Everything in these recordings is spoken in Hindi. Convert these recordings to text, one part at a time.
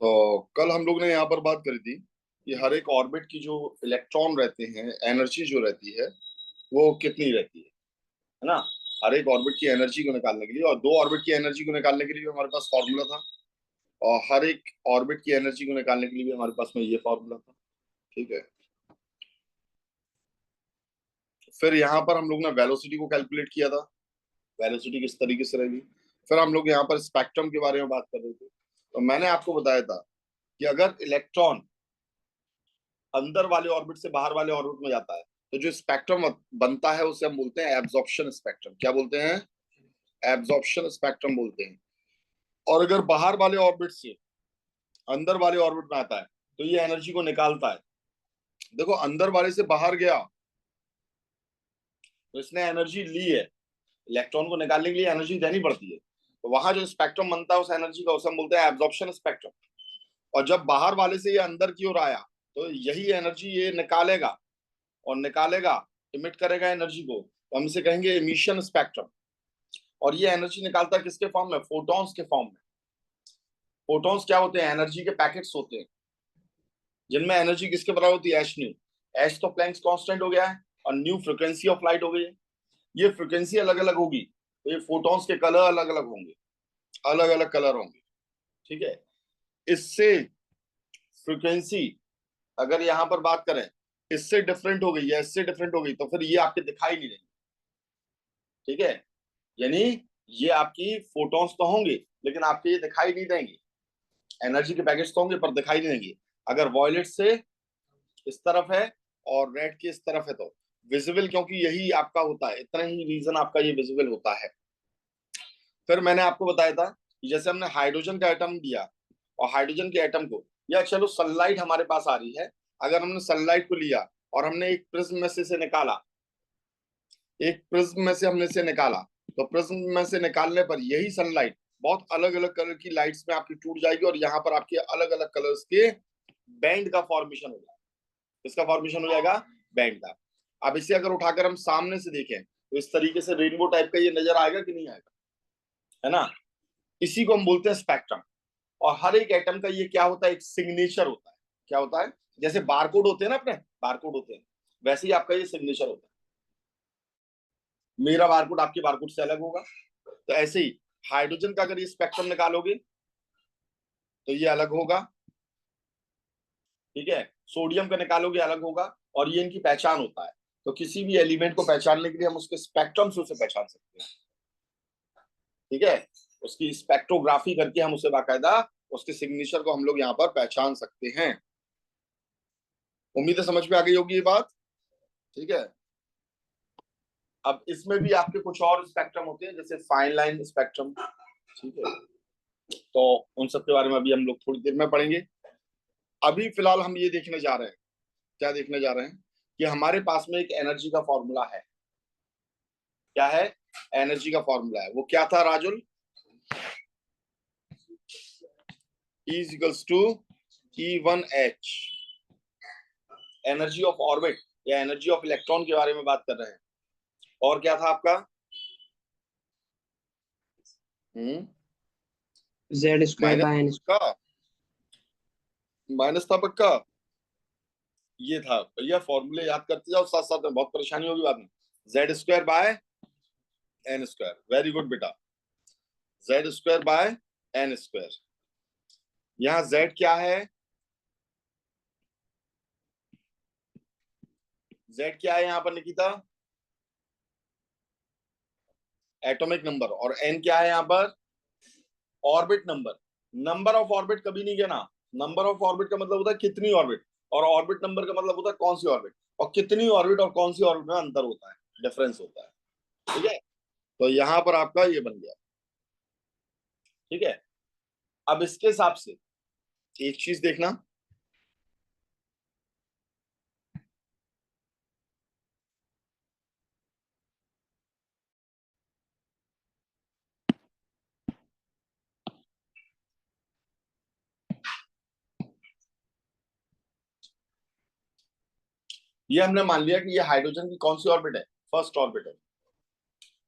तो कल हम लोग ने यहाँ पर बात करी थी कि हर एक ऑर्बिट की जो इलेक्ट्रॉन रहते हैं, एनर्जी जो रहती है वो कितनी रहती है ना। हर एक ऑर्बिट की एनर्जी को निकालने के लिए, और दो ऑर्बिट की एनर्जी को निकालने के लिए भी हमारे पास फॉर्मूला था, और हर एक ऑर्बिट की एनर्जी को निकालने के लिए भी हमारे पास में ये फॉर्मूला था। ठीक है। फिर यहाँ पर हम लोग ने वेलोसिटी को कैलकुलेट किया था, वेलोसिटी किस तरीके से रहेगी। फिर हम लोग यहाँ पर स्पेक्ट्रम के बारे में बात कर रहे थे, तो मैंने आपको बताया था कि अगर इलेक्ट्रॉन अंदर वाले ऑर्बिट से बाहर वाले ऑर्बिट में जाता है तो जो स्पेक्ट्रम बनता है उसे हम बोलते हैं एब्जॉर्प्शन स्पेक्ट्रम। क्या बोलते हैं? एब्जॉर्प्शन स्पेक्ट्रम बोलते हैं। और अगर बाहर वाले ऑर्बिट से अंदर वाले ऑर्बिट में आता है तो ये एनर्जी को निकालता है। देखो, अंदर वाले से बाहर गया तो इसने एनर्जी ली है, इलेक्ट्रॉन को निकालने के लिए एनर्जी देनी पड़ती है, तो वहां जो स्पेक्ट्रम बनता है उस एनर्जी का उसे हम बोलते हैं एब्जॉर्प्शन स्पेक्ट्रम। और जब बाहर वाले से ये अंदर की ओर आया तो यही एनर्जी ये निकालेगा, और निकालेगा, इमिट करेगा एनर्जी को, तो हम इसे कहेंगे इमिशन स्पेक्ट्रम। और ये एनर्जी निकालता है किसके फॉर्म में? फोटॉन्स के फॉर्म में। फोटॉन्स क्या होते हैं? एनर्जी के पैकेट्स होते हैं जिनमें एनर्जी किसके बराबर होती है? H new. एच तो प्लैंक्स कांस्टेंट हो गया है, और न्यू फ्रिक्वेंसी ऑफ लाइट हो गई है। ये फ्रिक्वेंसी अलग अलग होगी तो ये फोटॉन्स के कलर अलग अलग होंगे, अलग अलग कलर होंगे। ठीक है। इससे फ्रिक्वेंसी, अगर यहाँ पर बात करें, इससे डिफरेंट हो गई या इससे डिफरेंट हो गई तो फिर ये आपके दिखाई नहीं देंगे। ठीक है। यानी ये आपकी फोटॉन्स तो होंगे लेकिन आपके ये दिखाई नहीं देंगे। एनर्जी के पैकेट्स तो होंगे पर दिखाई नहीं देंगे। अगर वॉयलेट से इस तरफ है और रेड की इस तरफ है तो विजिबल, क्योंकि यही आपका होता है, इतना ही रीजन आपका ये विजिबल होता है। फिर मैंने आपको बताया था कि जैसे हमने हाइड्रोजन का एटम दिया, और हाइड्रोजन के एटम को, या चलो सनलाइट हमारे पास आ रही है, अगर हमने सनलाइट को लिया और हमने एक प्रिज्म में से इसे निकाला, एक प्रिज्म में से हमने इसे निकाला, तो प्रिज्म में से निकालने पर यही सनलाइट बहुत अलग अलग कलर की लाइट्स में आपकी टूट जाएगी, और यहाँ पर आपके अलग अलग कलर्स के बैंड का फॉर्मेशन हो जाएगा। इसका फॉर्मेशन हो जाएगा बैंड का। अब इसे अगर उठाकर हम सामने से देखें तो इस तरीके से रेनबो टाइप का ये नजर आएगा कि नहीं आएगा? है ना। इसी को हम बोलते हैं स्पेक्ट्रम। और हर एक एटम का ये क्या होता है? एक सिग्नेचर होता है। क्या होता है? जैसे बारकोड होते हैं ना, अपने बारकोड होते हैं, वैसे ही आपका ये सिग्नेचर होता है। मेरा बारकोड आपके बारकोड से अलग होगा, तो ऐसे ही हाइड्रोजन का अगर ये स्पेक्ट्रम निकालोगे तो ये अलग होगा। ठीक है। सोडियम का निकालोगे अलग होगा। और ये इनकी पहचान होता है। तो किसी भी एलिमेंट को पहचानने के लिए हम उसके स्पेक्ट्रम से उसे पहचान सकते हैं। ठीक है। उसकी स्पेक्ट्रोग्राफी करके हम उसे बाकायदा उसके सिग्नेचर को हम लोग यहाँ पर पहचान सकते हैं। उम्मीद है समझ में आ गई होगी ये बात। ठीक है। अब इसमें भी आपके कुछ और स्पेक्ट्रम होते हैं, जैसे फाइन लाइन स्पेक्ट्रम। ठीक है। तो उन सब के बारे में अभी हम लोग थोड़ी देर में पढ़ेंगे। अभी फिलहाल हम ये देखने जा रहे हैं, क्या देखने जा रहे हैं, कि हमारे पास में एक एनर्जी का फॉर्मूला है। क्या है? एनर्जी का फॉर्मूला है। वो क्या था Rajul? E is equals to E1H। Energy of orbit या एनर्जी ऑफ इलेक्ट्रॉन के बारे में बात कर रहे हैं। और क्या था आपका? Z square by N. Minus का, माइनस था पक्का। ये था भैया, फॉर्मूले याद करते जाओ साथ साथ में, बहुत परेशानी होगी बाद में। Z square by N square, very good बेटा। Z square by N square. यहाँ जेड क्या है? जेड क्या है यहाँ पर निकिता? Atomic number. और एन क्या है यहाँ पर? Orbit number. Number of orbit कभी नहीं कहना। नंबर ऑफ ऑर्बिट का मतलब होता है कितनी ऑर्बिट, और ऑर्बिट नंबर का मतलब होता है कौन सी ऑर्बिट। और कितनी ऑर्बिट और कौन सी ऑर्बिट में अंतर होता है, डिफरेंस होता है। ठीक है। तो यहां पर आपका ये बन गया। ठीक है। अब इसके हिसाब से एक चीज देखना, ये हमने मान लिया कि ये हाइड्रोजन की कौन सी ऑर्बिट है? फर्स्ट ऑर्बिट है।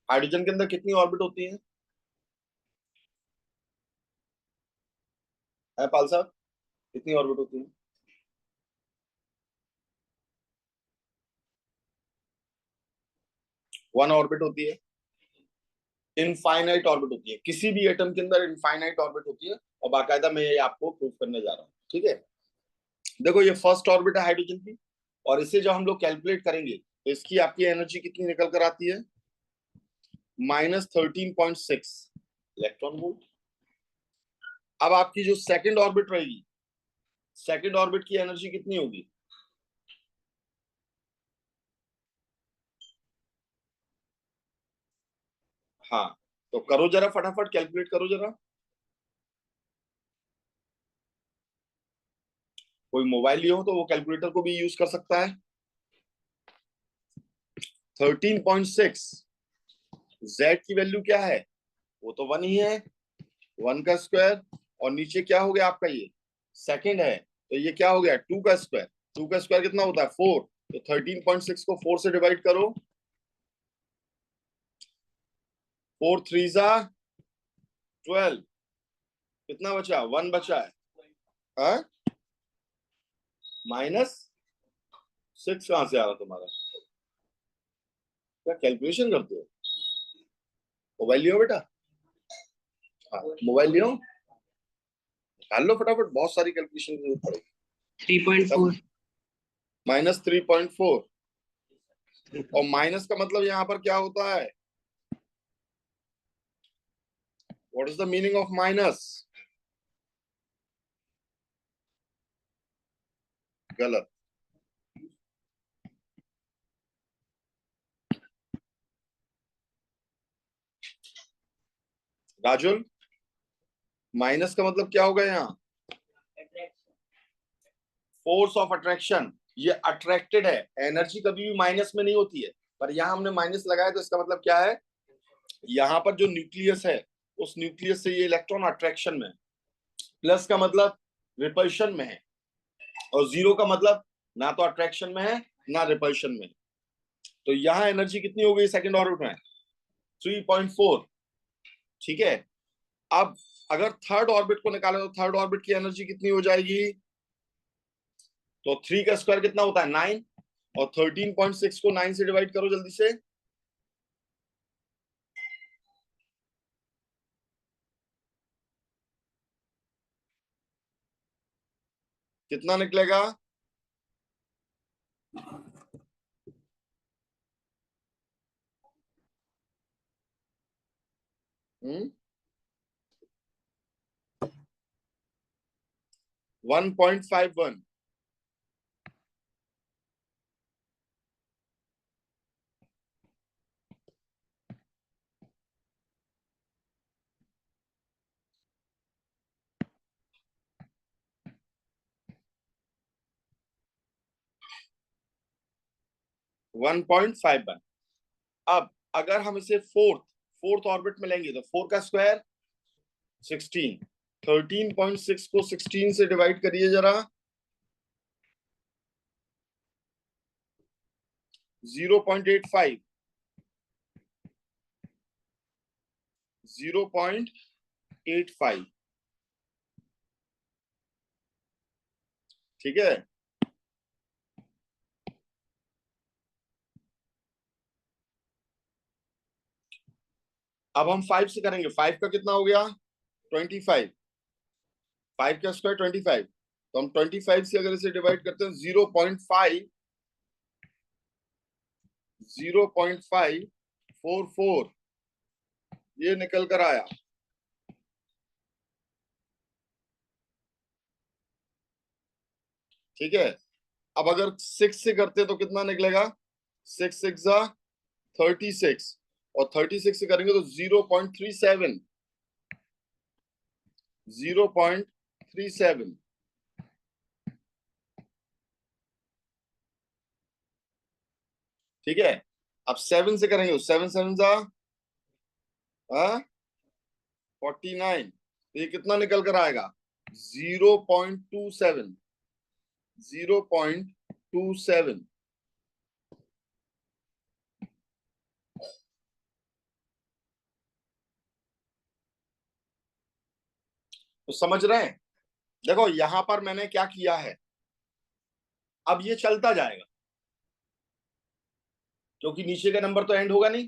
हाइड्रोजन के अंदर कितनी ऑर्बिट होती है? है पाल साहब? कितनी ऑर्बिट होती है? वन ऑर्बिट होती है। इनफाइनाइट ऑर्बिट होती है, किसी भी एटम के अंदर इनफाइनाइट ऑर्बिट होती है, और बाकायदा मैं ये आपको प्रूव करने जा रहा हूँ, ठीक है? देखो ये फर्स्ट ऑर्बिट है हाइड्रोजन की, और इसे जब हम लोग कैलकुलेट करेंगे तो इसकी आपकी एनर्जी कितनी निकल कर आती है? -13.6 इलेक्ट्रॉन वोल्ट। अब आपकी जो सेकंड ऑर्बिट रहेगी, सेकंड ऑर्बिट की एनर्जी कितनी होगी? हाँ, तो करो जरा फटाफट कैलकुलेट करो जरा। कोई मोबाइल लियो तो वो कैलकुलेटर को भी यूज कर सकता है। 13.6, जेड की वैल्यू क्या है? वो तो वन ही है, वन का स्क्वायर, और नीचे क्या हो गया आपका, ये सेकंड है, तो ये क्या हो गया? टू का स्क्वायर। टू का स्क्वायर कितना होता है? फोर। तो 13.6 को फोर से डिवाइड करो, फोर थ्री जा 12, कितना बचा? वन बचा है। हाँ, -6 कहां से आ रहा तुम्हारा? क्या कैलकुलेशन करते हो? मोबाइल लियो बेटा। हाँ, मोबाइल लियो, निकाल लो फटाफट, बहुत सारी कैलकुलेशन की जरूरत पड़ेगी। 3.4। -3.4, और माइनस का मतलब यहाँ पर क्या होता है? What is the meaning of minus? गलत। राजुल, माइनस का मतलब क्या होगा यहाँ? Force of attraction. ये अट्रैक्टेड है, एनर्जी कभी भी माइनस में नहीं होती है, पर यहाँ हमने माइनस लगाया, तो इसका मतलब क्या है? यहाँ पर जो न्यूक्लियस है, उस न्यूक्लियस से ये इलेक्ट्रॉन अट्रैक्शन में है। प्लस का मतलब रिपल्शन में है, और जीरो का मतलब ना तो अट्रैक्शन में है ना रिपल्शन में। तो यहाँ एनर्जी कितनी हो गई सेकेंड ऑर्बिट में? 3.4। ठीक है, अब अगर थर्ड ऑर्बिट को निकाले तो थर्ड ऑर्बिट की एनर्जी कितनी हो जाएगी? तो थ्री का स्क्वायर कितना होता है? 9, और 13.6 को 9 से डिवाइड करो जल्दी से। कितना निकलेगा? 1.51। 1.51। अब अगर हम इसे फोर्थ फोर्थ ऑर्बिट में लेंगे तो फोर का स्क्वायर 16। 13.6 को 16 से डिवाइड करिए जरा। 0.85। 0.85। ठीक है, अब हम 5 से करेंगे। 5 का कितना हो गया? 25। 5 का स्क्वायर 25, तो हम 25 से अगर इसे डिवाइड करते हैं, 0.5, 0.544 ये निकल कर आया। ठीक है, अब अगर 6 से करते तो कितना निकलेगा? 6 6 36, और 36 से करेंगे तो 0.37। 0.37। ठीक है, अब 7 से करेंगे तो 7 7 जा 49, तो ये कितना निकल कर आएगा? 0.27। 0.27। तो समझ रहे हैं? देखो यहां पर मैंने क्या किया है, अब ये चलता जाएगा क्योंकि नीचे का नंबर तो एंड होगा नहीं,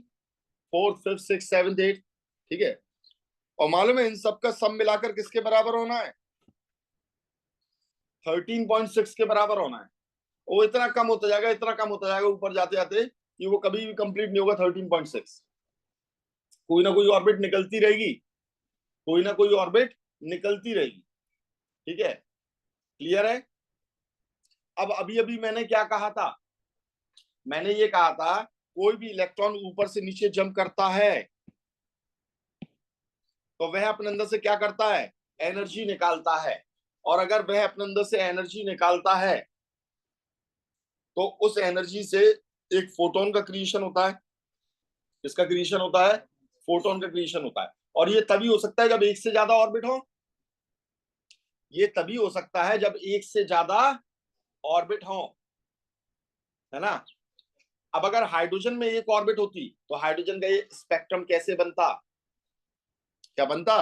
fourth fifth six seventh eight, ठीक है। और मालूम है इन सबका सम मिलाकर किसके बराबर होना है, 13.6 के बराबर होना है। वो इतना कम होता जाएगा, इतना कम होता जाएगा ऊपर जाते जाते कि वो कभी भी कंप्लीट नहीं होगा 13.6। कोई ना कोई ऑर्बिट निकलती रहेगी, कोई ना कोई ऑर्बिट निकलती रहेगी, ठीक है, क्लियर है। अब अभी अभी मैंने क्या कहा था, मैंने ये कहा था कोई भी इलेक्ट्रॉन ऊपर से नीचे जंप करता है तो वह अपने अंदर से क्या करता है, एनर्जी निकालता है। और अगर वह अपने अंदर से एनर्जी निकालता है तो उस एनर्जी से एक फोटोन का क्रिएशन होता है। किसका क्रिएशन होता है, फोटोन का क्रिएशन होता है। और ये तभी हो सकता है जब एक से ज्यादा ऑर्बिट हो, ये तभी हो सकता है जब एक से ज्यादा ऑर्बिट हो, है ना। अब अगर हाइड्रोजन में एक ऑर्बिट होती तो हाइड्रोजन का ये स्पेक्ट्रम कैसे बनता, क्या बनता।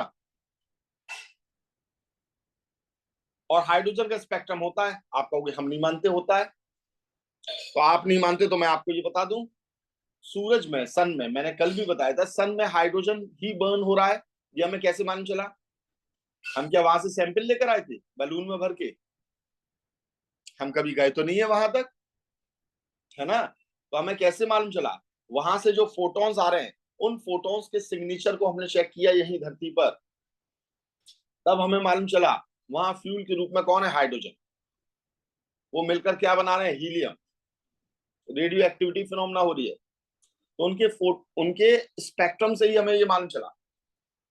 और हाइड्रोजन का स्पेक्ट्रम होता है, आप कहोगे हम नहीं मानते होता है, तो आप नहीं मानते तो मैं आपको ये बता दूं, सूरज में, सन में, मैंने कल भी बताया था, सन में हाइड्रोजन ही बर्न हो रहा है। ये हमें कैसे मालूम चला, हम क्या वहां से सैंपल लेकर आए थे बलून में भर के, हम कभी गए तो नहीं है वहां तक, है ना। तो हमें कैसे मालूम चला, वहां से जो फोटॉन्स आ रहे हैं उन फोटॉन्स के सिग्नेचर को हमने चेक किया यही धरती पर, तब हमें मालूम चला वहां फ्यूल के रूप में कौन है, हाइड्रोजन। वो मिलकर क्या बना रहे हैं, हीलियम, रेडियो एक्टिविटी फिनोमेना हो रही है। तो उनके स्पेक्ट्रम से ही हमें ये मालूम चला।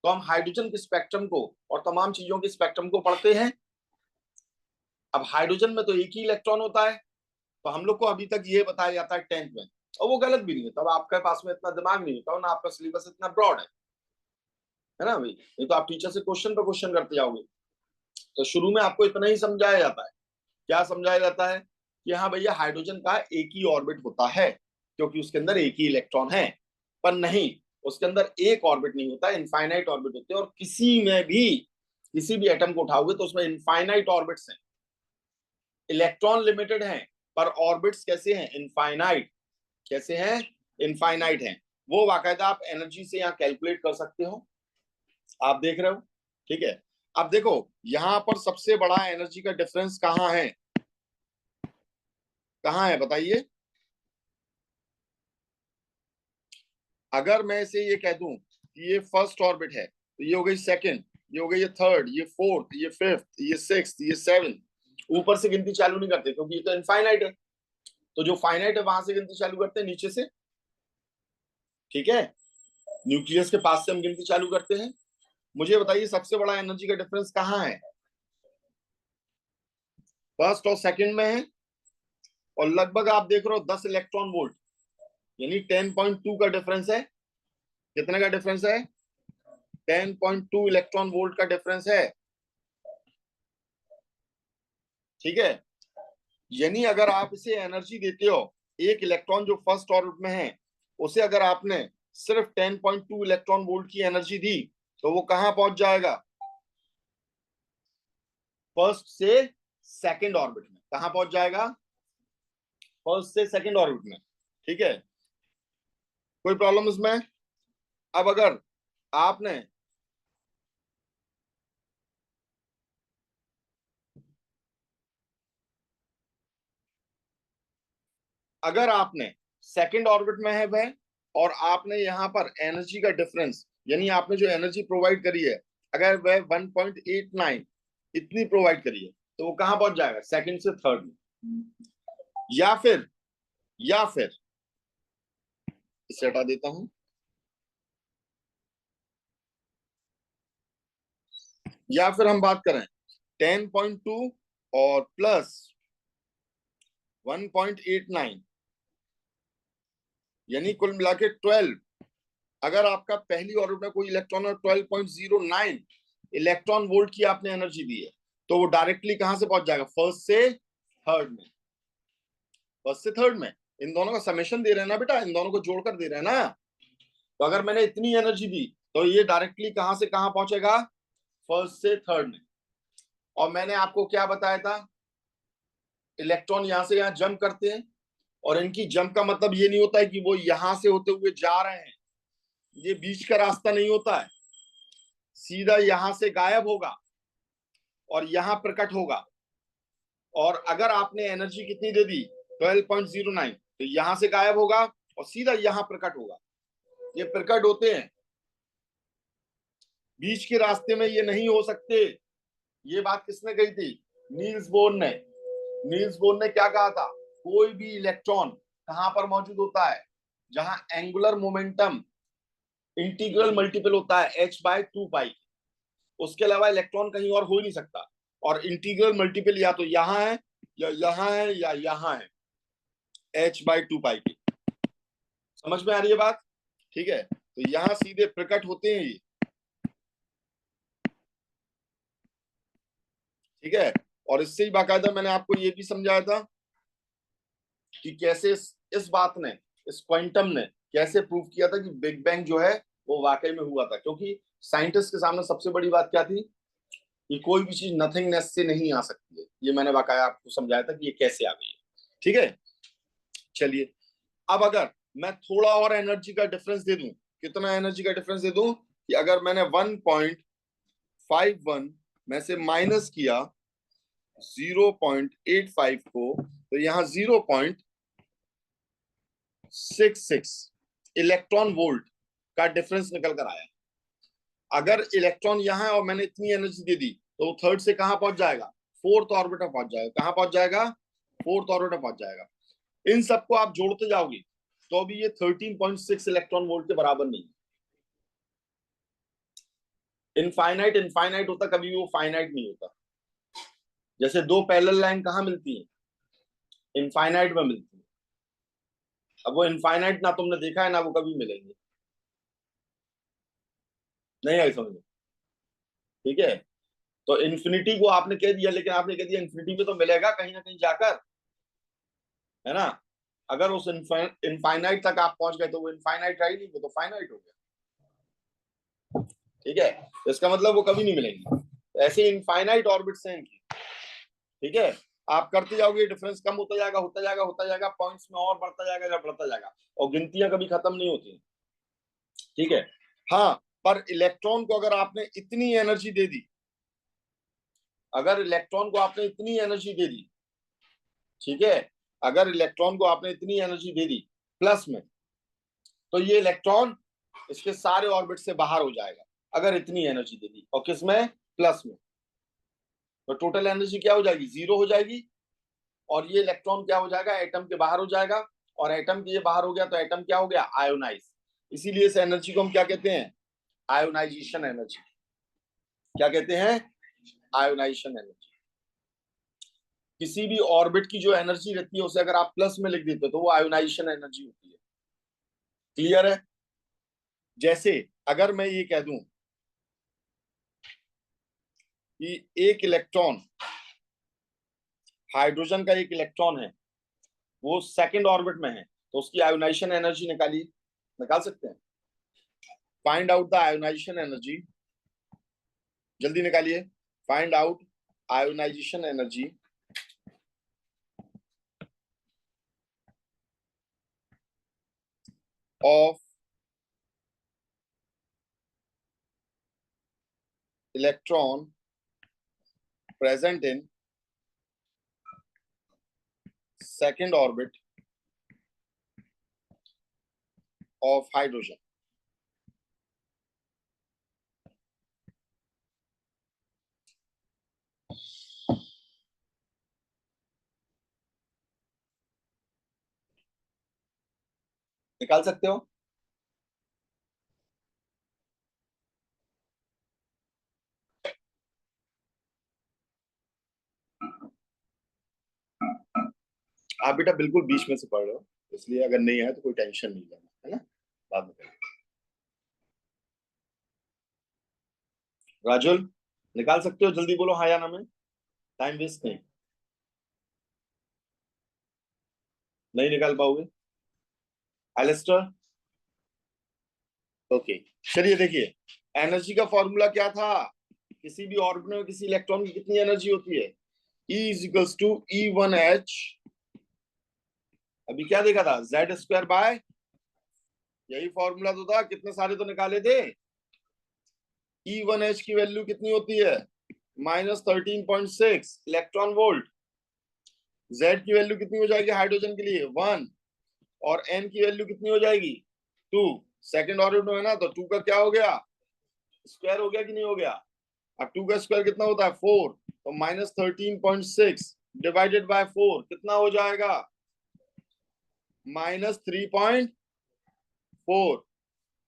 तो हम हाइड्रोजन के स्पेक्ट्रम को और तमाम चीजों के स्पेक्ट्रम को पढ़ते हैं। अब हाइड्रोजन में तो एक ही इलेक्ट्रॉन होता है, तो हम लोग को अभी तक ये बताया जाता है 10th में, और वो गलत भी नहीं है, तब आपके पास में इतना दिमाग नहीं होता ना, आपका सिलेबस इतना ब्रॉड है ना भाई, नहीं तो आप टीचर से क्वेश्चन पे क्वेश्चन करते जाओगे। तो शुरू में आपको इतना ही समझाया जाता है, क्या समझाया जाता है कि हाँ भैया हाइड्रोजन का एक ही ऑर्बिट होता है क्योंकि उसके अंदर एक ही इलेक्ट्रॉन है। पर नहीं, उसके अंदर एक ऑर्बिट नहीं होता, इनफाइनाइट ऑर्बिट होते हैं। और किसी भी एटम को उठाओगे तो उसमें इनफाइनाइट ऑर्बिट्स हैं, इलेक्ट्रॉन लिमिटेड हैं, पर ऑर्बिट्स कैसे हैं, इनफाइनाइट। कैसे हैं, इनफाइनाइट हैं। वो बाकायदा आप एनर्जी से यहाँ कैलकुलेट कर सकते हो, आप देख रहे हो, ठीक है। अब देखो यहां पर सबसे बड़ा एनर्जी का डिफरेंस कहाँ है, कहाँ है बताइए। अगर मैं इसे ये कह दूं कि ये फर्स्ट ऑर्बिट है तो ये हो गई सेकंड, ये हो गई ये थर्ड, ये फोर्थ, ये फिफ्थ, ये सिक्स्थ, ये सेवंथ। ऊपर से गिनती चालू नहीं करते क्योंकि ये तो इनफाइनाइट है। तो जो फाइनाइट है वहां से गिनती चालू करते हैं नीचे से, ठीक है। न्यूक्लियस के पास से हम गिनती चालू करते हैं। मुझे बताइए सबसे बड़ा एनर्जी का डिफरेंस कहाँ है, फर्स्ट और सेकंड में है। और लगभग आप देख रहे हो 10 इलेक्ट्रॉन वोल्ट, यानी 10.2 का डिफरेंस है। कितने का डिफरेंस है, 10.2 इलेक्ट्रॉन वोल्ट का डिफरेंस है, ठीक है। यानी अगर आप इसे एनर्जी देते हो, एक इलेक्ट्रॉन जो फर्स्ट ऑर्बिट में है उसे अगर आपने सिर्फ 10.2 इलेक्ट्रॉन वोल्ट की एनर्जी दी तो वो कहां पहुंच जाएगा, फर्स्ट से सेकंड ऑर्बिट में। कहां पहुंच जाएगा, फर्स्ट से सेकंड ऑर्बिट में, ठीक है। कोई प्रॉब्लम इसमें। अब अगर आपने अगर आपने सेकंड ऑर्बिट में है वह, और आपने यहां पर एनर्जी का डिफरेंस, यानी आपने जो एनर्जी प्रोवाइड करी है, अगर वह 1.89 इतनी प्रोवाइड करी है तो वो कहां पहुंच जाएगा, सेकंड से थर्ड में। या फिर या फिर इसे हटा देता हूं, या फिर हम बात करें 10.2 और प्लस 1.89, यानी कुल मिला के 12। अगर आपका पहली ऑर्बिट में कोई इलेक्ट्रॉन और 12.09 इलेक्ट्रॉन वोल्ट की आपने एनर्जी दी है तो वो डायरेक्टली कहां से पहुंच जाएगा, फर्स्ट से थर्ड में। फर्स्ट से थर्ड में इन दोनों का समेशन दे रहे हैं ना बेटा, इन दोनों को जोड़कर दे रहे हैं ना। तो अगर मैंने इतनी एनर्जी दी तो ये डायरेक्टली कहां से कहां पहुंचेगा, फर्स्ट से थर्ड में। और मैंने आपको क्या बताया था, इलेक्ट्रॉन यहां से यहां जंप करते हैं, और इनकी जंप का मतलब ये नहीं होता है कि वो यहां से होते हुए जा रहे हैं, ये बीच का रास्ता नहीं होता है, सीधा यहां से गायब होगा और यहां प्रकट होगा। और अगर आपने एनर्जी कितनी दे दी 12.09, तो यहां से गायब होगा और सीधा यहां प्रकट होगा। ये प्रकट होते हैं, बीच के रास्ते में ये नहीं हो सकते। ये बात किसने कही थी? नील्स बोर ने। नील्स बोर ने क्या कहा था? कोई भी इलेक्ट्रॉन कहां पर मौजूद होता है? जहां एंगुलर मोमेंटम इंटीग्रल मल्टीपल होता है h/2 पाई, उसके अलावा इलेक्ट्रॉन कहीं और हो ही नहीं सकता। और इंटीग्रल मल्टीपल या तो यहां है या यहां है या यहां है, h/2 पाई की। समझ में आ रही है बात? ठीक है, तो यहां सीधे प्रकट होते हैं ये। ठीक है, और इससे ही बाकायदा मैंने आपको ये भी समझाया था कि कैसे इस बात ने, इस क्वांटम ने कैसे प्रूव किया था कि बिग बैंग जो है वो वाकई में हुआ था। क्योंकि साइंटिस्ट के सामने सबसे बड़ी बात क्या थी कि कोई भी चीज नथिंगनेस से नहीं आ सकती है। ये मैंने वाकई आपको समझाया था कि ये कैसे आ गई है। ठीक है, चलिए, अब अगर मैं थोड़ा और एनर्जी का डिफरेंस दे दूं, कितना एनर्जी का डिफरेंस दे दूं कि अगर मैंने 1.51 में से माइनस किया 0.85 को, तो यहां 0.66 इलेक्ट्रॉन वोल्ट का डिफरेंस निकल कर आया। अगर इलेक्ट्रॉन यहां है और मैंने इतनी एनर्जी दे दी, तो वो थर्ड से कहां पहुंच जाएगा? फोर्थ ऑर्बिटर पहुंच जाएगा। कहां पहुंच जाएगा? फोर्थ ऑर्बिटर पहुंच जाएगा। इन सबको आप जोड़ते जाओगे तो भी ये 13.6 इलेक्ट्रॉन वोल्ट के बराबर नहीं। इनफाइनाइट इनफाइनाइट होता, कभी भी वो फाइनाइट नहीं होता। जैसे दो पैरेलल लाइन कहां मिलती है? इनफाइनाइट में मिलती है। अब वो इनफाइनाइट ना तुमने देखा है ना वो कभी मिलेंगे। नहीं आई समझ में? ठीक है, तो इन्फिनिटी को आपने कह दिया, लेकिन आपने कह दिया इन्फिनिटी में तो मिलेगा कहीं ना कहीं जाकर, है ना? अगर उस इनफाइनाइट तक आप पहुंच गए तो वो इनफाइनाइट रही नहीं, वो तो फाइनाइट हो गया। ठीक है, तो इसका मतलब वो कभी नहीं मिलेंगे। तो ऐसे इनफाइनाइट ऑर्बिट्स हैं इनकी। ठीक है, आप करते जाओगे, डिफरेंस कम होता जाएगा, होता जाएगा, होता जाएगा, पॉइंट्स में और बढ़ता जाएगा या बढ़ता जाएगा, और गिनतियां कभी खत्म नहीं होती। ठीक है, हाँ, पर इलेक्ट्रॉन को अगर आपने इतनी एनर्जी दे दी, अगर इलेक्ट्रॉन को आपने इतनी एनर्जी दे दी, ठीक है, अगर इलेक्ट्रॉन को आपने इतनी एनर्जी दे दी प्लस में, तो ये इलेक्ट्रॉन इसके सारे ऑर्बिट से बाहर हो जाएगा, अगर इतनी एनर्जी दे दी। और किसमें? प्लस में। तो टोटल एनर्जी क्या हो जाएगी? जीरो हो जाएगी। और ये इलेक्ट्रॉन क्या हो जाएगा? एटम के बाहर हो जाएगा। और एटम के ये बाहर हो गया तो एटम क्या हो गया? आयोनाइज। इसीलिए इस एनर्जी को हम क्या कहते हैं? Ionization energy. क्या कहते हैं? Ionization energy. किसी भी ऑर्बिट की जो एनर्जी रहती है उसे अगर आप प्लस में लिख देते हो तो वो आयोनाइजेशन एनर्जी होती है। क्लियर है? जैसे अगर मैं ये कह दूं कि एक इलेक्ट्रॉन, हाइड्रोजन का एक इलेक्ट्रॉन है, वो सेकंड ऑर्बिट में है, तो उसकी आयोनाइजेशन एनर्जी निकालिए। निकाल सकते हैं? Find out the ionization energy. जल्दी निकालिए। Find out ionization energy of electron present in second orbit of hydrogen. निकाल सकते हो? आप बेटा बिल्कुल बीच में से पढ़ रहे हो, इसलिए अगर नहीं है तो कोई टेंशन नहीं लेना, है ना? बाद में करेंगे। राजुल, निकाल सकते हो? जल्दी बोलो हाँ या ना में। टाइम वेस्ट नहीं। नहीं निकाल पाओगे? एलिस्टर? ओके, चलिए देखिए, एनर्जी का फॉर्मूला क्या था? किसी भी ऑर्बिट में किसी इलेक्ट्रॉन की कितनी एनर्जी होती है? E is equals to E1H, अभी क्या देखा था, Z²/, यही फॉर्मूला तो था, कितने सारे तो निकाले थे। E1H की वैल्यू कितनी होती है? -13.6 इलेक्ट्रॉन वोल्ट। Z की वैल्यू कितनी हो जाएगी हाइड्रोजन के लिए? 1। और N की वैल्यू कितनी हो जाएगी? 2। सेकेंड ऑर्बिट में है ना, तो 2 का क्या हो गया, स्क्वायर हो गया कि नहीं हो गया? अब 2 का स्क्वायर कितना होता है? 4। तो -13.6 डिवाइडेड बाय 4 कितना हो जाएगा? -3.4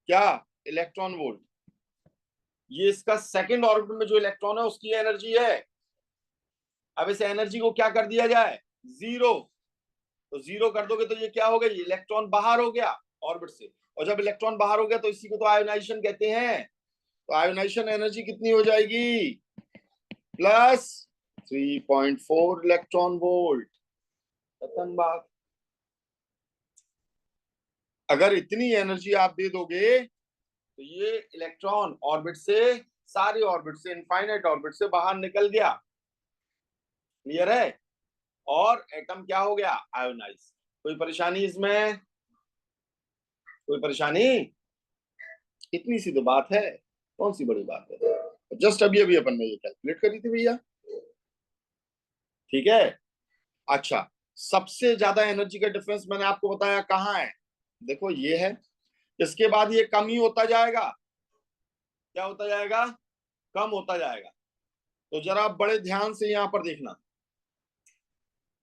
क्या, इलेक्ट्रॉन वोल्ट। ये इसका सेकंड ऑर्बिट में जो इलेक्ट्रॉन है उसकी एनर्जी है। अब इस एनर्जी को क्या कर दिया जाए? 0। तो 0 कर दोगे तो ये क्या हो गई, इलेक्ट्रॉन बाहर हो गया ऑर्बिट से। और जब इलेक्ट्रॉन बाहर हो गया तो इसी को तो आयोनाइजेशन कहते हैं। तो आयोनाइजेशन एनर्जी कितनी हो जाएगी? +3.4 इलेक्ट्रॉन वोल्ट। खत्म बात। अगर इतनी एनर्जी आप दे दोगे तो ये इलेक्ट्रॉन ऑर्बिट से, सारी ऑर्बिट से, इनफाइनाइट ऑर्बिट से बाहर निकल गया। क्लियर है? और एटम क्या हो गया, आयोनाइज। कोई परेशानी इसमें? कोई परेशानी? इतनी सी तो बात है, कौन सी बड़ी बात है। जस्ट अभी अभी अपन ने ये कैलकुलेट करी थी भैया। ठीक है। अच्छा, सबसे ज्यादा एनर्जी का डिफरेंस मैंने आपको बताया कहाँ है, देखो ये है। इसके बाद ये कम ही होता जाएगा। क्या होता जाएगा? कम होता जाएगा। तो जरा आप बड़े ध्यान से यहां पर देखना।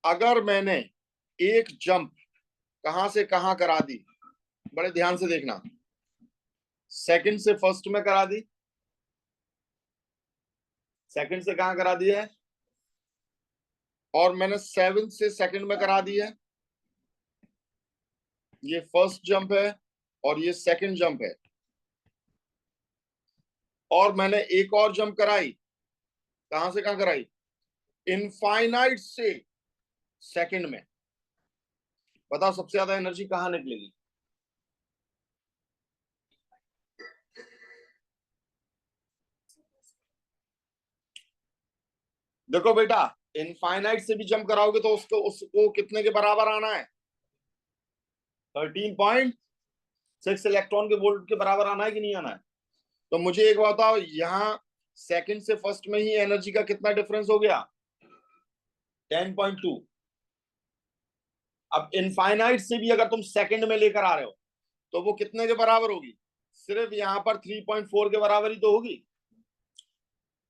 अगर मैंने एक जंप कहां से कहां करा दी, बड़े ध्यान से देखना। सेकंड से फर्स्ट में करा दी, सेकंड से कहां करा दी है, और मैंने 7 से सेकंड में करा दी है। ये फर्स्ट जंप है और ये सेकंड जंप है। और मैंने एक और जंप कराई, कहां से कहां कराई, इनफाइनाइट से सेकंड में। बताओ सबसे ज्यादा एनर्जी कहां निकलेगी? देखो बेटा, इनफाइनाइट से भी जंप कराओगे तो उसको कितने के बराबर आना है? 13.6 इलेक्ट्रॉन के वोल्ट के बराबर आना है कि नहीं आना है? तो मुझे एक बात बताओ, यहाँ सेकंड से फर्स्ट में ही एनर्जी का कितना डिफरेंस हो गया? 10.2। अब इनफाइनाइट से भी अगर तुम सेकंड में लेकर आ रहे हो तो वो कितने के बराबर होगी? सिर्फ यहाँ पर 3.4 के बराबर ही तो होगी।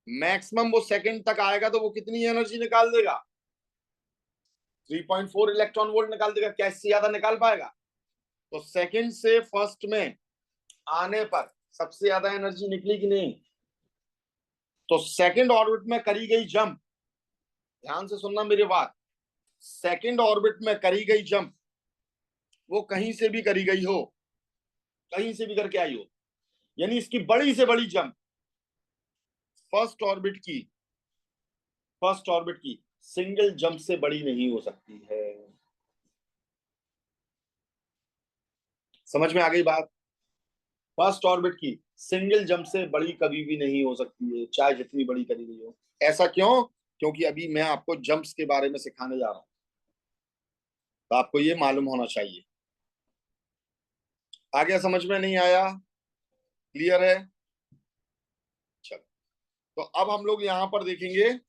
मैक्सिमम वो सेकंड तक आएगा तो वो कितनी एनर्जी निकाल देगा? 3.4 इलेक्ट्रॉन वोल्ट निकाल देगा। क्या इससे ज्यादा निकाल पाएगा? तो सेकंड से फर्स्ट में आने पर सबसे ज्यादा एनर्जी निकली कि नहीं? तो सेकंड ऑर्बिट में करी गई जंप, ध्यान से सुनना मेरी बात, सेकंड ऑर्बिट में करी गई जंप वो कहीं से भी करी गई हो, कहीं से भी करके आई हो, यानी इसकी बड़ी से बड़ी जंप फर्स्ट ऑर्बिट की, फर्स्ट ऑर्बिट की सिंगल जंप से बड़ी नहीं हो सकती है। समझ में आ गई बात? फर्स्ट ऑर्बिट की सिंगल जंप से बड़ी कभी भी नहीं हो सकती है, चाहे जितनी बड़ी करी गई हो। ऐसा क्यों? क्योंकि अभी मैं आपको जंप्स के बारे में सिखाने जा रहा हूं, तो आपको ये मालूम होना चाहिए। आगे समझ में नहीं आया? क्लियर है? चलो, तो अब हम लोग यहां पर देखेंगे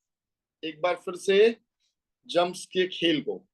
एक बार फिर से जंप्स के खेल को।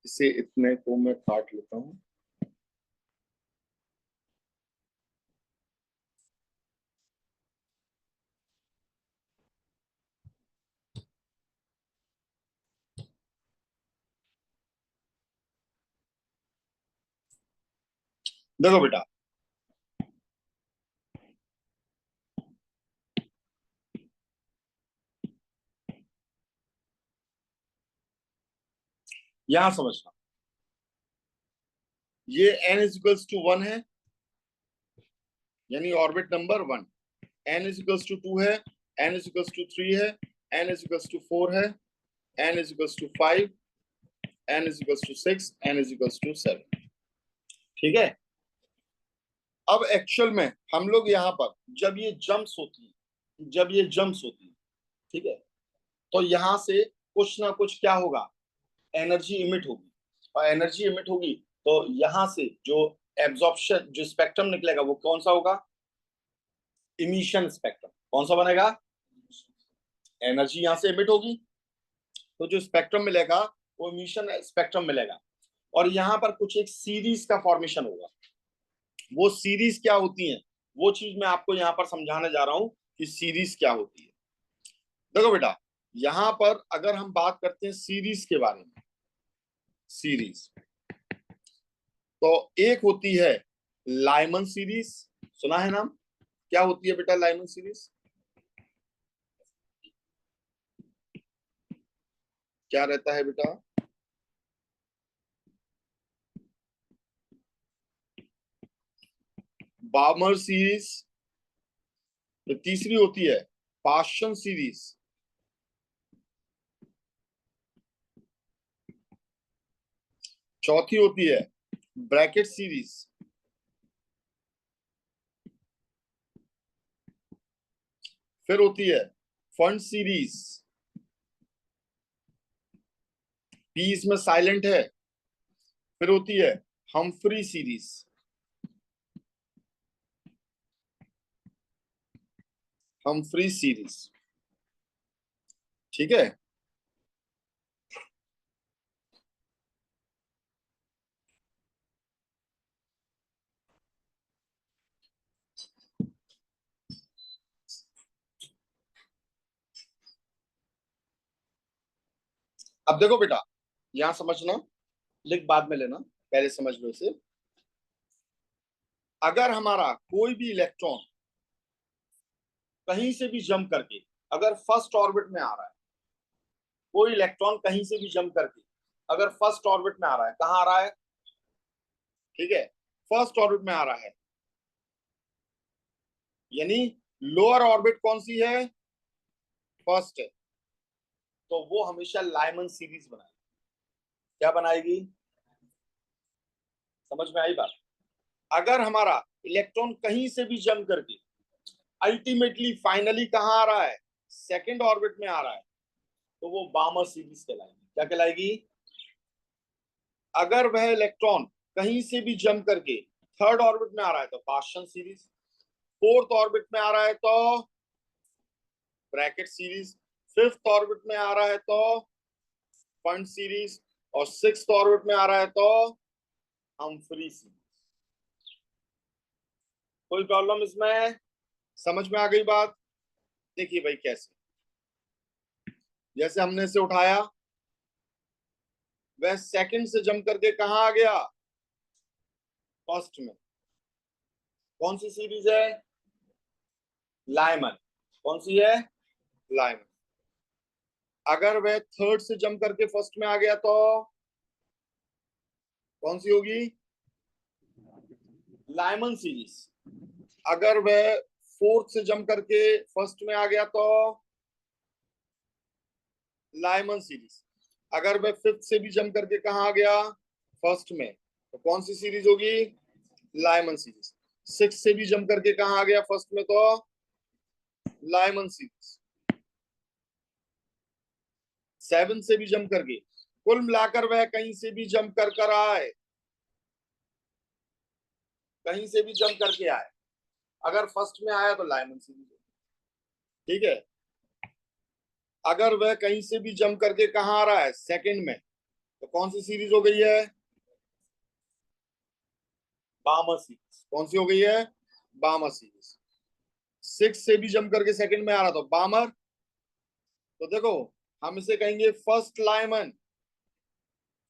इसे इतने को मैं काट लेता हूँ। देखो बेटा, यहां समझना, ये n इज इक्वल्स टू 1 है, यानी orbit number 1। n is equals to 2 है, n इज इक्वल्स टू 3 है, n इज इक्वल्स टू 4 है, n is equals to 5, n is equals to 6, n is equals to 7। ठीक है। अब एक्चुअल में हम लोग यहाँ पर जब ये जंप्स होती है, जब ये जंप्स होती है, ठीक है, तो यहाँ से कुछ ना कुछ क्या होगा, एनर्जी इमिट होगी, और एनर्जी इमिट होगी तो यहाँ से जो एब्जॉर्प्शन, जो स्पेक्ट्रम निकलेगा वो कौन सा होगा, इमिशन स्पेक्ट्रम। कौन सा बनेगा, एनर्जी यहाँ से इमिट होगी तो जो स्पेक्ट्रम मिलेगा वो इमिशन स्पेक्ट्रम मिलेगा, और यहाँ पर कुछ एक सीरीज का फॉर्मेशन होगा। वो सीरीज क्या होती है, वो चीज मैं आपको यहाँ पर समझाने जा रहा हूं कि सीरीज क्या होती है। देखो बेटा, यहां पर अगर हम बात करते हैं सीरीज के बारे में, सीरीज, तो एक होती है लाइमन सीरीज, सुना है नाम, क्या होती है बेटा लाइमन सीरीज, क्या रहता है बेटा, बामर सीरीज, तो तीसरी होती है पार्शन सीरीज, चौथी होती है ब्रैकेट सीरीज, फिर होती है फंड सीरीज, पी इसमें साइलेंट है, फिर होती है हम्फ्री सीरीज, हम्फ्री सीरीज। ठीक है। अब देखो बेटा, यहां समझना, लिख बाद में लेना, पहले समझ लो इसे। अगर हमारा कोई भी इलेक्ट्रॉन कहीं से भी जंप करके अगर फर्स्ट ऑर्बिट में आ रहा है, कोई इलेक्ट्रॉन कहीं से भी जंप करके अगर फर्स्ट ऑर्बिट में आ रहा है, कहाँ आ रहा है, ठीक है, फर्स्ट ऑर्बिट में आ रहा है, यानी लोअर ऑर्बिट कौन सी है, फर्स्ट है, तो वो हमेशा लाइमन सीरीज बनाएगी। क्या बनाएगी, समझ में आई बात। अगर हमारा इलेक्ट्रॉन कहीं से भी जंप करके अल्टीमेटली फाइनली कहाँ आ रहा है, सेकेंड ऑर्बिट में आ रहा है, तो वो बामर सीरीज कहलाएगी। क्या कहलाएगी, अगर वह इलेक्ट्रॉन कहीं से भी जंप करके थर्ड ऑर्बिट में आ रहा है तो पार्शियल सीरीज, फोर्थ ऑर्बिट में आ रहा है तो ब्रैकेट सीरीज, फिफ्थ ऑर्बिट में आ रहा है तो फंड सीरीज, और सिक्स्थ ऑर्बिट में आ रहा है तो हम्फ्री सीरीज। कोई प्रॉब्लम इसमें, समझ में आ गई बात। देखिए भाई कैसे, जैसे हमने इसे उठाया, वह सेकंड से जंप करके कहाँ आ गया, फर्स्ट में, कौन सी सीरीज है, लाइमन, कौन सी है, लाइमन। अगर वह थर्ड से जंप करके फर्स्ट में आ गया तो कौन सी होगी, लाइमन सीरीज। अगर वह फोर्थ से जंप करके फर्स्ट में आ गया तो लाइमन सीरीज। अगर वह फिफ्थ से भी जंप करके कहा आ गया, फर्स्ट में, तो कौन सी सीरीज होगी, लाइमन सीरीज। सिक्स से भी जंप करके कहा आ गया फर्स्ट में, तो लाइमन सीरीज। सेवन से भी जंप करके, कुल मिलाकर वह कहीं से भी जंप कर आए, कहीं से भी जंप करके आए, अगर फर्स्ट में आया तो लाइमन सीरीज। ठीक है। अगर वह कहीं से भी जंप करके कहाँ आ रहा है, सेकंड में, तो कौन सी सीरीज हो गई है, बामर सीरीज। कौन सी हो गई है, बामर सीरीज। सिक्स से भी जंप करके सेकंड में आ रहा तो बामर, तो देखो हम इसे कहेंगे फर्स्ट लाइमन,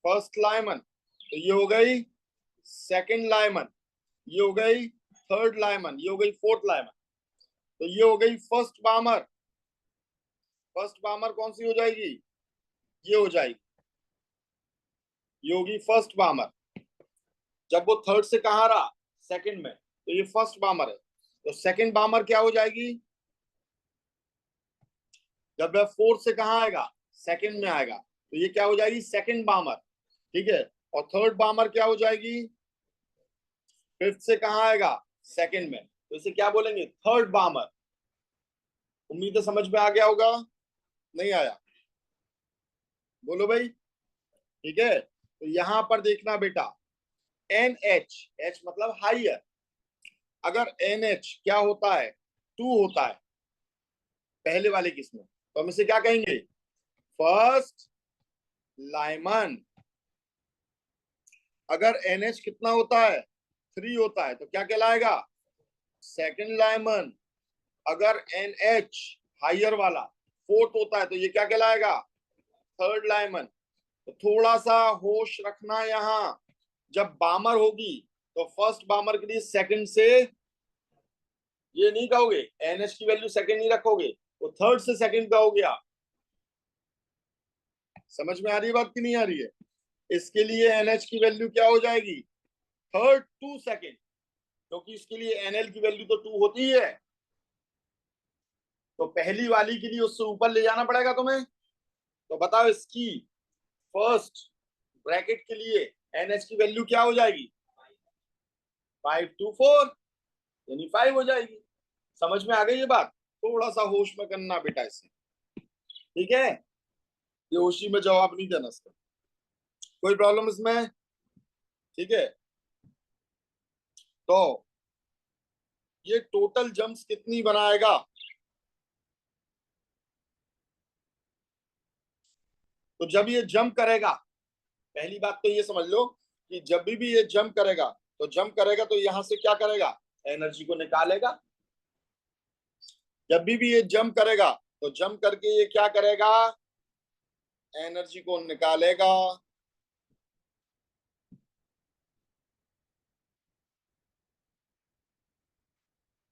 फर्स्ट लाइमन, तो ये हो गई सेकंड लाइमन। ये हो गई थर्ड लाइमन, ये हो गई फोर्थ लाइमन, तो ये हो गई फर्स्ट बामर। फर्स्ट बामर कौन सी हो जाएगी? ये हो जाएगी, ये होगी फर्स्ट बामर। जब वो थर्ड से कहाँ रहा? सेकंड में, तो ये फर्स्ट बामर है। तो सेकंड बामर क्या हो जाएगी? जब वह फोर्थ से कहाँ आएगा? सेकंड में आएगा, तो ये क्या हो जाएगी? सेकंड बामर। ठीक है, और थर्ड बामर क्या हो जाएगी? फिफ्थ से कहाँ आएगा? सेकंड में, तो इसे क्या बोलेंगे? थर्ड बामर। उम्मीद है समझ में आ गया होगा, नहीं आया? बोलो भाई। ठीक है, तो यहां पर देखना बेटा, एन एच, एच मतलब हाइयर, अगर एन एच क्या होता है? टू होता है पहले वाले किस में, तो हम इसे क्या कहेंगे? First Lyman. अगर एन एच कितना होता है? थ्री होता है, तो क्या कहलाएगा? Second Lyman. अगर एन एच हाइयर वाला फोर्थ होता है, तो ये क्या कहलाएगा? Third Lyman. तो थोड़ा सा होश रखना यहाँ, जब बामर होगी तो फर्स्ट बामर के लिए सेकंड से ये नहीं कहोगे, एनएच की वैल्यू सेकंड नहीं रखोगे, वो थर्ड से सेकंड का हो गया। समझ में आ रही है बात कि नहीं आ रही है? इसके लिए एनएच की वैल्यू क्या हो जाएगी? थर्ड टू सेकंड, क्योंकि इसके लिए एनएल की वैल्यू तो टू होती है। तो पहली वाली के लिए उससे ऊपर ले जाना पड़ेगा तुम्हें। तो बताओ इसकी फर्स्ट ब्रैकेट के लिए एनएच की वैल्यू क्या हो जाएगी? 524, यानी 5 हो जाएगी। समझ में आ गई ये बात? थोड़ा सा होश में करना बेटा इसे, ठीक है? ये होशी में जवाब नहीं देना इसका, कोई प्रॉब्लम इसमें? ठीक है, तो ये टोटल जंप्स कितनी बनाएगा? तो जब ये जंप करेगा, पहली बात तो ये समझ लो कि जब भी ये जंप करेगा, तो जंप करेगा तो यहां से क्या करेगा? एनर्जी को निकालेगा। जब भी ये जंप करेगा, तो जंप करके ये क्या करेगा? एनर्जी को निकालेगा।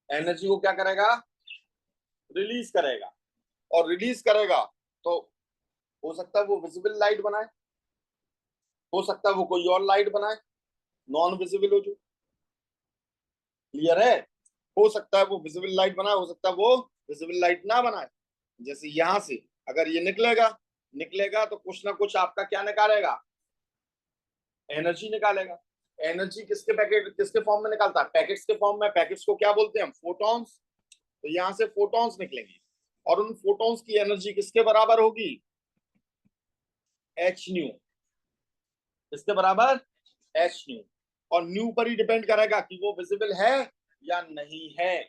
एनर्जी को क्या करेगा? रिलीज करेगा। और रिलीज करेगा तो हो सकता है वो विजिबल लाइट बनाए, हो सकता है वो कोई और लाइट बनाए, नॉन विजिबल हो जो। क्लियर है? हो सकता है वो विजिबल लाइट बनाए, हो सकता है वो विजिबल लाइट ना बनाए। जैसे यहां से अगर ये निकलेगा, निकलेगा तो कुछ ना कुछ आपका क्या निकालेगा? एनर्जी निकालेगा। एनर्जी किसके पैकेट, किसके फॉर्म में निकालता है? पैकेट्स के फॉर्म में। पैकेट्स को क्या बोलते हैं हम? फोटॉन्स। तो यहां से फोटॉन्स निकलेंगे, और उन फोटॉन्स की एनर्जी किसके बराबर होगी? H new. किसके बराबर? H new. और न्यू पर ही डिपेंड करेगा कि वो विजिबल है या नहीं है,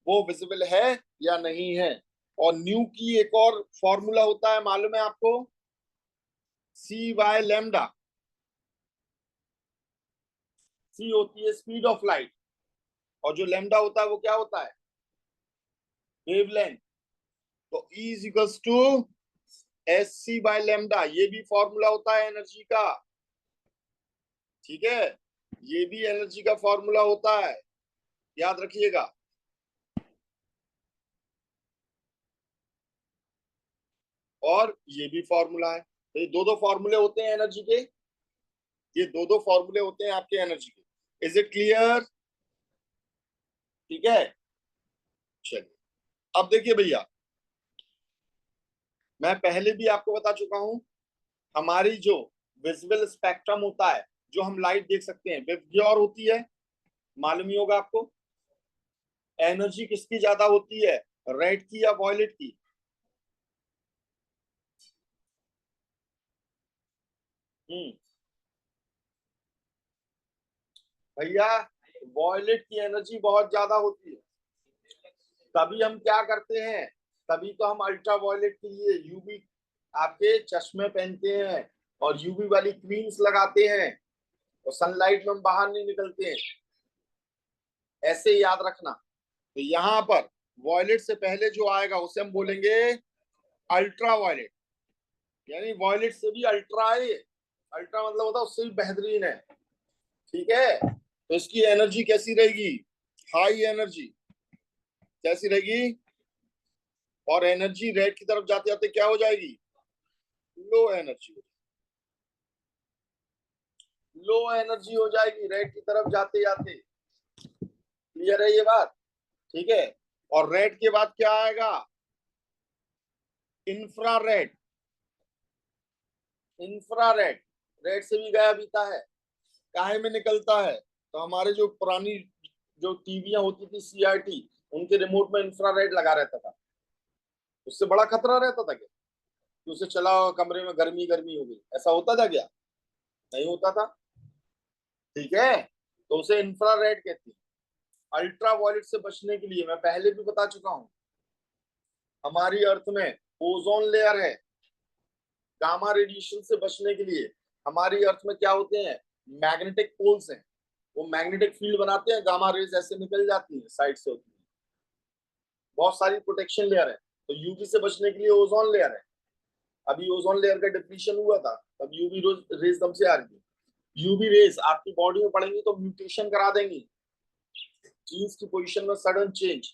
वो विजिबल है या नहीं है। और न्यू की एक और फॉर्मूला होता है, मालूम है आपको? सी बाय लेमडा। सी होती है स्पीड ऑफ लाइट, और जो लेमडा होता है वो क्या होता है? वेवलेंथ। तो E is equals to S C by lambda, ये भी फॉर्मूला होता है एनर्जी का। ठीक है, ये भी एनर्जी का फॉर्मूला होता है, याद रखिएगा। और ये भी फॉर्मूला है, तो ये दो दो फॉर्मूले होते हैं एनर्जी के, ये दो दो फॉर्मूले होते हैं आपके एनर्जी के। Is it clear? ठीक है, चलिए अब देखिए भैया, मैं पहले भी आपको बता चुका हूं, हमारी जो विजिबल स्पेक्ट्रम होता है, जो हम लाइट देख सकते हैं, विबग्योर होती है, मालूम ही होगा आपको। एनर्जी किसकी ज्यादा होती है, रेड की या वॉयलेट की? हम्म, भैया वॉयलेट की एनर्जी बहुत ज्यादा होती है। तभी हम क्या करते हैं, तभी तो हम अल्ट्रा वॉयलेट के लिए यूवी आपके चश्मे पहनते हैं, और यूवी वाली क्रीम्स लगाते हैं, और सनलाइट में हम बाहर नहीं निकलते हैं। ऐसे याद रखना। तो यहाँ पर वॉयलेट से पहले जो आएगा उसे हम बोलेंगे अल्ट्रा वॉयलेट, यानी वॉयलेट से भी अल्ट्रा है। अल्ट्रा मतलब होता है उससे भी बेहतरीन है। ठीक है, तो इसकी एनर्जी कैसी रहेगी? High energy. कैसी रहेगी? और एनर्जी रेड की तरफ जाते जाते क्या हो जाएगी? Low energy. लो एनर्जी हो जाएगी रेड की तरफ जाते जाते। क्लियर है ये बात? ठीक है। और रेड के बाद क्या आएगा? इंफ्रारेड। इंफ्रारेड रेड से भी गया बीता है। काहे में निकलता है? तो हमारे जो पुरानी जो टीवियां होती थी सीआरटी, उनके रिमोट में इंफ्रारेड लगा रहता था। उससे बड़ा खतरा रहता था क्या कि उसे चलाओ कमरे में गर्मी गर्मी हो गई? ऐसा होता था क्या? नहीं होता था। ठीक है। तो उसे इंफ्रारेड कहती है। अल्ट्रा वायलेट से बचने के लिए मैं पहले भी बता चुका हूं, हमारी अर्थ में ओजोन लेयर है। गामा रेडिएशन से बचने के लिए हमारी अर्थ में क्या होते हैं? मैग्नेटिक पोल्स हैं। वो मैग्नेटिक फील्ड बनाते हैं, गामा रेज ऐसे निकल जाती है, साइड से होती है। बहुत सारी प्रोटेक्शन लेयर है। तो यूवी से बचने के लिए ओजोन लेयर है। अभी ओजोन लेयर का डिप्लीशन हुआ था, तब यूवी रेज दम से आ रही है। यूवी रेज आपकी बॉडी में पड़ेंगी तो म्यूटेशन करा देंगी, जीन्स की पोजीशन में सडन चेंज,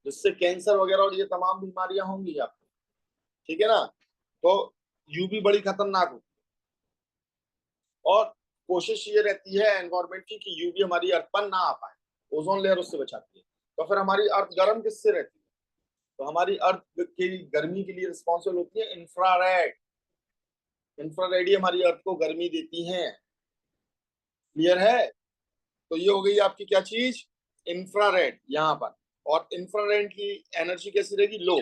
जिससे कैंसर वगैरह और ये तमाम बीमारियां होंगी आपको। ठीक है ना? तो यूवी बड़ी खतरनाक होती है। और कोशिश ये रहती है एनवायरमेंट की कि यूवी हमारी अर्थ पर ना आ पाए, ओजोन लेयर उससे बचाती है। तो फिर हमारी अर्थ गर्म किससे रहती है? तो हमारी अर्थ की गर्मी के लिए रिस्पॉन्सिबल होती है इंफ्रारेड। इंफ्रारेड ही हमारी अर्थ को गर्मी देती हैं। क्लियर है? तो ये हो गई आपकी क्या चीज? इंफ्रारेड यहाँ पर। और इंफ्रारेड की एनर्जी कैसी रहेगी? लो।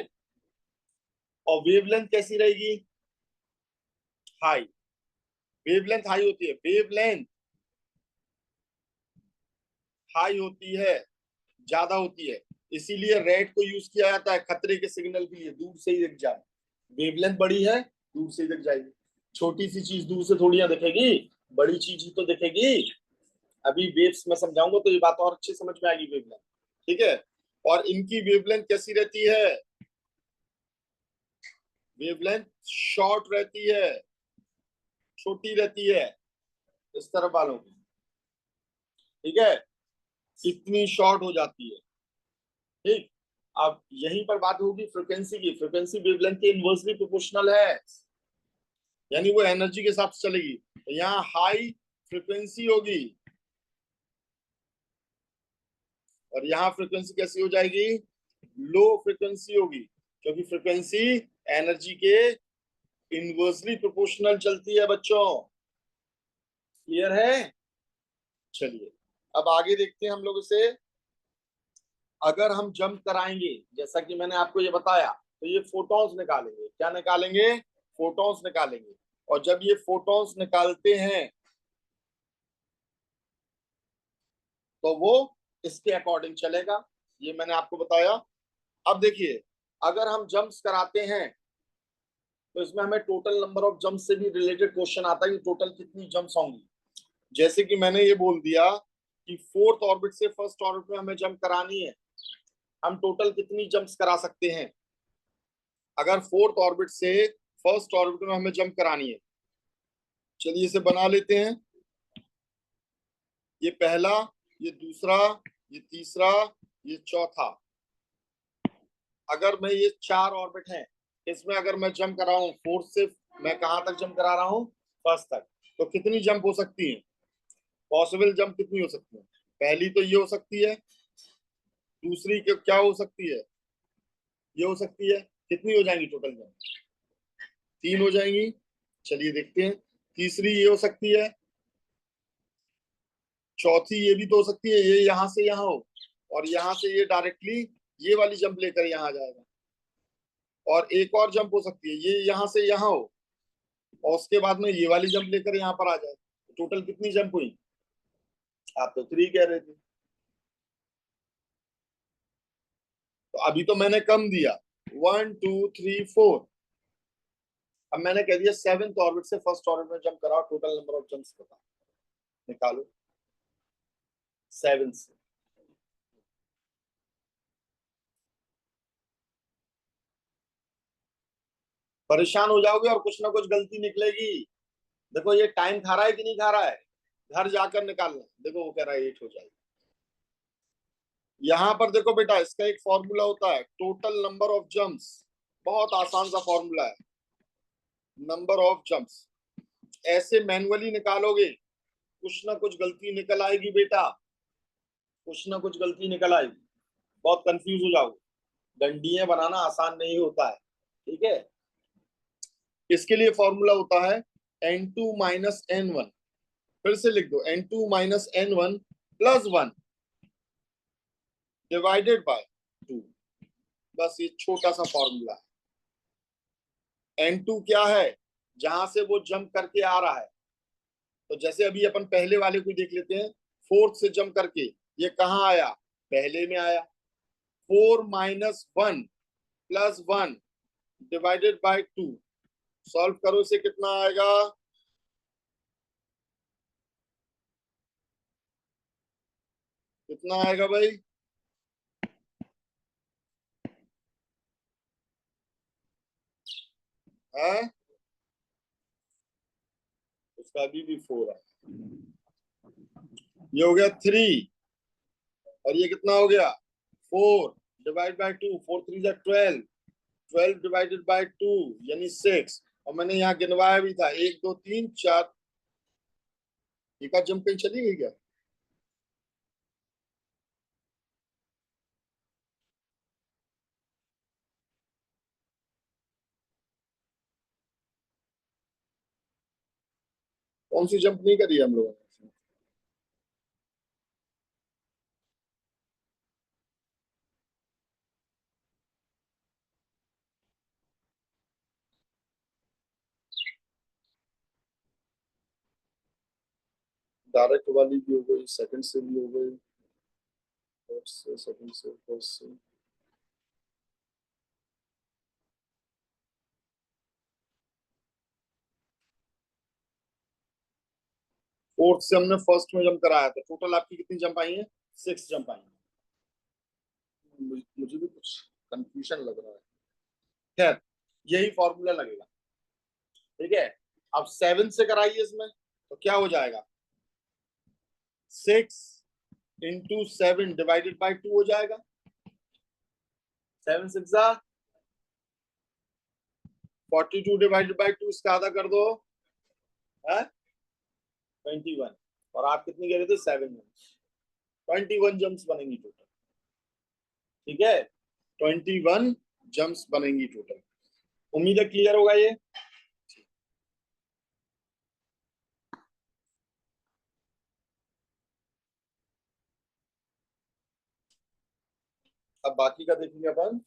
और वेवलेंथ कैसी रहेगी? हाई। वेवलेंथ हाई होती है, वेवलेंथ हाई होती है, ज्यादा होती है। इसीलिए रेड को यूज किया जाता है खतरे के सिग्नल के लिए, दूर से ही दिख जाए। वेवलेंथ बड़ी है, दूर से ही दिख जाएगी। छोटी सी चीज दूर से थोड़ी ना दिखेगी, बड़ी चीज ही तो दिखेगी। अभी वेव्स में समझाऊंगा तो ये बात और अच्छी समझ में आएगी वेवलेंथ। ठीक है। और इनकी वेवलेंथ कैसी रहती है? वेवलेंथ शॉर्ट रहती है, छोटी रहती है, इस तरफ वालों की। ठीक है। इतनी शॉर्ट हो जाती है। ठीक। अब यहीं पर बात होगी फ्रिक्वेंसी की। फ्रिक्वेंसी वेवलेंथ के इनवर्सली प्रोपोर्शनल है, यानी वो एनर्जी के हिसाब से चलेगी। तो यहाँ हाई फ्रिक्वेंसी होगी और यहाँ फ्रिक्वेंसी कैसी हो जाएगी? लो फ्रिक्वेंसी होगी, क्योंकि फ्रिक्वेंसी एनर्जी के इनवर्सली प्रोपोर्शनल चलती है बच्चों। क्लियर है? चलिए अब आगे देखते हैं हम लोग इसे। अगर हम जंप कराएंगे, जैसा कि मैंने आपको ये बताया, तो ये फोटॉन्स निकालेंगे। क्या निकालेंगे? फोटॉन्स निकालेंगे। और जब ये फोटॉन्स निकालते हैं तो वो इसके अकॉर्डिंग चलेगा। ये मैंने आपको बताया। अब देखिए, अगर हम जंप्स कराते हैं तो इसमें हमें टोटल नंबर ऑफ जंप से भी रिलेटेड क्वेश्चन आता है कि टोटल कितनी जंप्स होंगी। जैसे कि मैंने ये बोल दिया कि फोर्थ ऑर्बिट से फर्स्ट ऑर्बिट में हमें जंप करानी है, हम टोटल कितनी जंप्स करा सकते हैं? अगर फोर्थ ऑर्बिट से फर्स्ट ऑर्बिट में हमें जंप करानी है, चलिए इसे बना लेते हैं। ये पहला, ये दूसरा, ये तीसरा, ये चौथा। अगर मैं ये चार ऑर्बिट हैं, इसमें अगर मैं जंप कराऊं फोर्थ से, मैं कहां तक जंप करा रहा हूं? फर्स्ट तक। तो कितनी जंप हो सकती है? पॉसिबल जंप कितनी हो सकती है? पहली तो ये हो सकती है, दूसरी क्या हो सकती है? ये हो सकती है। कितनी हो जाएंगी टोटल जंप? तीन हो जाएंगी। चलिए देखते हैं। तीसरी ये हो सकती है। चौथी ये भी तो हो सकती है, ये यहां से यहां हो, और यहां से ये डायरेक्टली ये वाली जंप लेकर यहां आ जाएगा। और एक और जंप हो सकती है, ये यहां से यहां हो और उसके बाद में ये वाली जंप लेकर यहाँ पर आ जाए। टोटल कितनी जंप हुई? आप तो थ्री कह रहे थे। तो अभी तो मैंने कम दिया, वन टू थ्री फोर। अब मैंने कह दिया सेवेंथ ऑर्बिट से फर्स्ट ऑर्बिट में जंप कराओ, टोटल नंबर ऑफ जंप्स बताओ, निकालो। सेवन से। परेशान हो जाओगे और कुछ ना कुछ गलती निकलेगी। देखो ये टाइम खा रहा है कि नहीं खा रहा है? घर जाकर निकालना, देखो वो कह रहा है 8 हो जाएगा। यहां पर देखो बेटा, इसका एक फॉर्मूला होता है, टोटल नंबर ऑफ जंप्स। बहुत आसान सा फॉर्मूला है, नंबर ऑफ जंप्स। ऐसे मैनुअली निकालोगे, कुछ ना कुछ गलती निकल आएगी बेटा, कुछ ना कुछ गलती निकल आएगी, बहुत कंफ्यूज हो जाओगे। डंडियां बनाना आसान नहीं होता है, ठीक है। इसके लिए फॉर्मूला होता है n2 माइनस n1। फिर से लिख दो, n2 minus n1 plus 1 divided by 2। बस ये छोटा सा फॉर्मूला है। n2 क्या है, जहां से वो जंप करके आ रहा है। तो जैसे अभी अपन पहले वाले को देख लेते हैं, फोर्थ से जंप करके ये कहाँ आया, पहले में आया। 4 minus 1 plus 1 divided by 2। Solve करो, से कितना आएगा, कितना आएगा भाई, है उसका अभी भी 4 है। ये हो गया 3, और ये कितना हो गया 4 डिवाइड बाय 2, 4 3 जा 12, 12 डिवाइडेड बाय 2 यानी 6। और मैंने यहाँ गिनवाया भी था, 1 2 3 4। एक आध जंप कहीं चली गई क्या, कौन सी जंप नहीं करी हम लोगों ने। डायरेक्ट वाली भी हो गई, सेकंड से भी हो गई, फर्स्ट से, सेकंड से, फर्स्ट से। फोर्थ से हमने फर्स्ट में जंप कराया था, टोटल आपकी कितनी जंप आई है, 6 जंप आई है। मुझे भी कुछ कंफ्यूजन लग रहा है। खैर, यही फॉर्मूला लगेगा, ठीक है। अब 7 से कराइए इसमें, तो क्या हो जाएगा, 6 इंटू 7 डिवाइडेड बाई 2 हो जाएगा। 7 6 42 डिवाइडेड बाई 2, इसका आधा कर दो, है 21। और आप कितनी कह रहे थे, 7 जंप्स। 21 जंप्स बनेंगी टोटल, ठीक है। 21 जंप्स बनेंगी टोटल। उम्मीद है क्लियर होगा ये। अब बाकी का देखेंगे अपन।